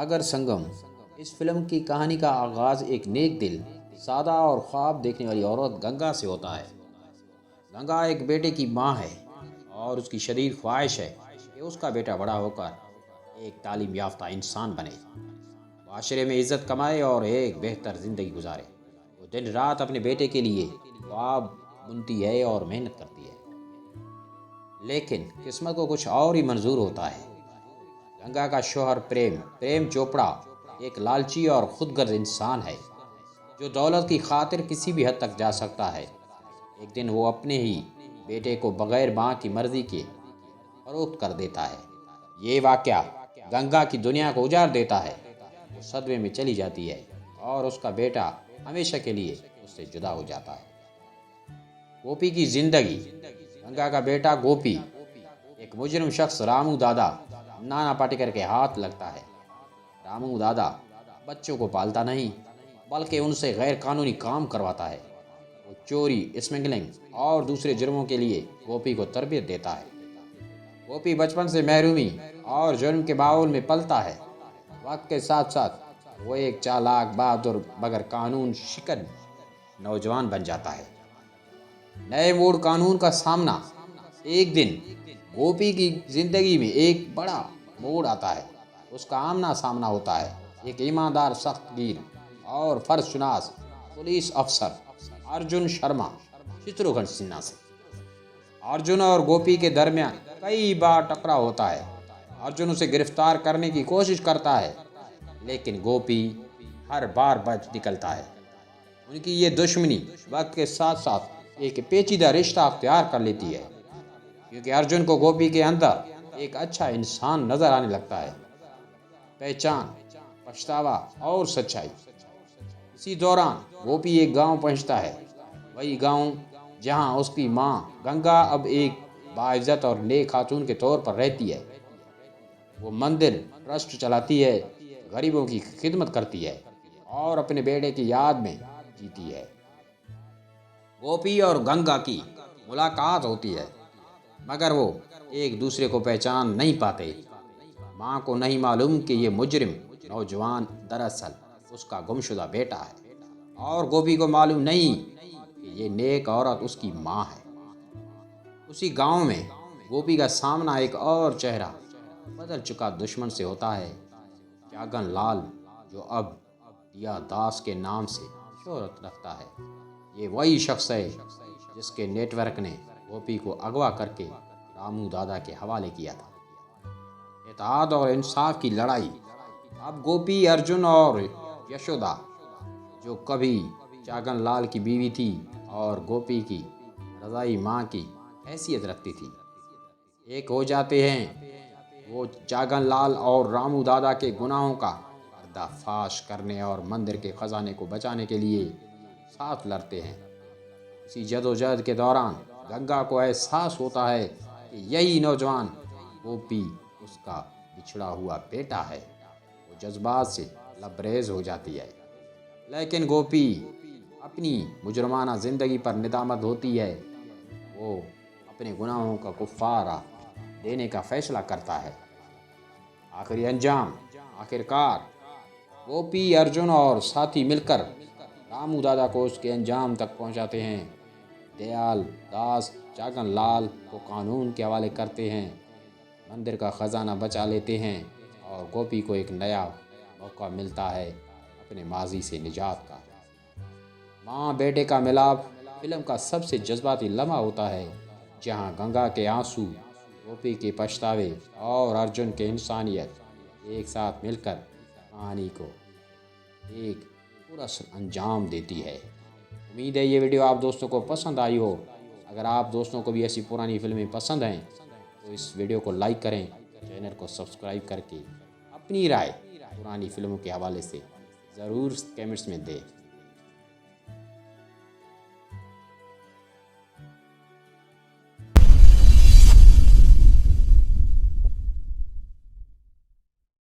सागर संगम। इस फिल्म की कहानी का आगाज़ एक नेक दिल, सादा और ख्वाब देखने वाली औरत गंगा से होता है। गंगा एक बेटे की माँ है और उसकी शदीद ख्वाहिश है कि उसका बेटा बड़ा होकर एक तालीम याफ्ता इंसान बने, माशरे में इज़्ज़त कमाए और एक बेहतर ज़िंदगी गुजारे। वो दिन रात अपने बेटे के लिए ख्वाब बुनती है और मेहनत करती है, लेकिन किस्मत को कुछ और ही मंजूर होता है। गंगा का शौहर प्रेम प्रेम चोपड़ा एक लालची और खुदगर्ज इंसान है जो दौलत की खातिर किसी भी हद तक जा सकता है। एक दिन वो अपने ही बेटे को बगैर माँ की मर्जी के फरोख्त कर देता है। ये वाक़या गंगा की दुनिया को उजाड़ देता है। वो सदमे में चली जाती है और उसका बेटा हमेशा के लिए उससे जुदा हो जाता है। गोपी की जिंदगी। गंगा का बेटा गोपी एक मुजरिम शख्स रामू दादा नाना पाटेकर के हाथ लगता है। रामू दादा बच्चों को पालता नहीं बल्कि उनसे गैर कानूनी काम करवाता है। वो चोरी, स्मगलिंग और दूसरे जुर्मों के लिए गोपी को तरबियत देता है। गोपी बचपन से महरूमी और जुर्म के माहौल में पलता है। वक्त के साथ साथ वो एक चालाक, बहादुर मगर कानून शिकन नौजवान बन जाता है। नए मोड़ कानून का सामना। एक दिन गोपी की जिंदगी में एक बड़ा मोड़ आता है। उसका आमना सामना होता है एक ईमानदार, सख्तगीर और फर्जशुनास पुलिस अफसर अर्जुन शर्मा शत्रुघ्न सिन्हा से। अर्जुन और गोपी के दरमियान कई बार टकराव होता है। अर्जुन उसे गिरफ्तार करने की कोशिश करता है, लेकिन गोपी हर बार बच निकलता है। उनकी ये दुश्मनी वक्त के साथ साथ एक पेचीदा रिश्ता अख्तियार कर लेती है, क्योंकि अर्जुन को गोपी के अंदर एक अच्छा इंसान नजर आने लगता है। पहचान, पछतावा और सच्चाई। इसी दौरान गोपी एक गांव पहुंचता है, वही गांव जहां उसकी मां गंगा अब एक बाइज्जत और नेक खातून के तौर पर रहती है। वो मंदिर, ट्रस्ट चलाती है, गरीबों की खिदमत करती है और अपने बेटे की याद में जीती है। गोपी और गंगा की मुलाकात होती है, मगर वो एक दूसरे को पहचान नहीं पाते। माँ को नहीं मालूम कि ये मुजरिम नौजवान दरअसल उसका गुमशुदा बेटा है, और गोपी को मालूम नहीं कि ये नेक औरत उसकी माँ है। उसी गांव में गोपी का सामना एक और चेहरा बदल चुका दुश्मन से होता है, जागन लाल, जो अब दिया दास के नाम से शोहरत रखता है। ये वही शख्स है जिसके नेटवर्क ने गोपी को अगवा करके रामू दादा के हवाले किया था। इत्तेहाद और इंसाफ की लड़ाई। अब गोपी, अर्जुन और यशोदा, जो कभी जागन लाल की बीवी थी और गोपी की रज़ाई माँ की हैसियत रखती थी, एक हो जाते हैं। वो जागन लाल और रामू दादा के गुनाहों का पर्दाफाश करने और मंदिर के खजाने को बचाने के लिए साथ लड़ते हैं। इसी जदोजहद के दौरान गंगा को एहसास होता है कि यही नौजवान गोपी उसका बिछड़ा हुआ बेटा है। वो जज्बात से लबरेज हो जाती है, लेकिन गोपी अपनी मुजरमाना ज़िंदगी पर निदामत होती है। वो अपने गुनाहों का कुफ़ारा देने का फैसला करता है। आखिरी अंजाम। आखिरकार गोपी, अर्जुन और साथी मिलकर रामू दादा को उसके अंजाम तक पहुंचाते हैं। दयाल दास जागन लाल को कानून के हवाले करते हैं, मंदिर का ख़जाना बचा लेते हैं और गोपी को एक नया मौका मिलता है अपने माजी से निजात का। माँ बेटे का मिलाप फिल्म का सबसे जज्बाती लम्हा होता है, जहाँ गंगा के आंसू, गोपी के पछतावे और अर्जुन के इंसानियत एक साथ मिलकर कहानी को एक पूरा अंजाम देती है। उम्मीद है ये वीडियो आप दोस्तों को पसंद आई हो। अगर आप दोस्तों को भी ऐसी पुरानी फिल्में पसंद हैं तो इस वीडियो को लाइक करें, चैनल को सब्सक्राइब करके अपनी राय पुरानी फिल्मों के हवाले से ज़रूर कमेंट्स में दें।